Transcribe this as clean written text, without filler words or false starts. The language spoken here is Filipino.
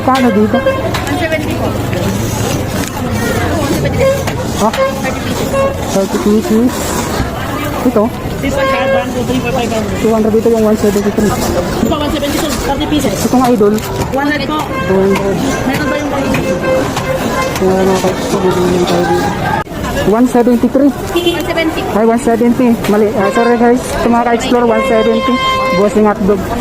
Magkano dito? 170 po. Ha? 30 pieces. Ito? This one, card 1, 2, 3, 4, 500. 200 dito yung 173. Ito, 172, 30 pieces. Itong idol. 100 po. 200. Meron ba yung Kung ano kayo, bibili tayo dito. 173. 170? Ay, 170. Mali. Sorry guys. Sa mga ka-explore, 170. Bossing hotdog.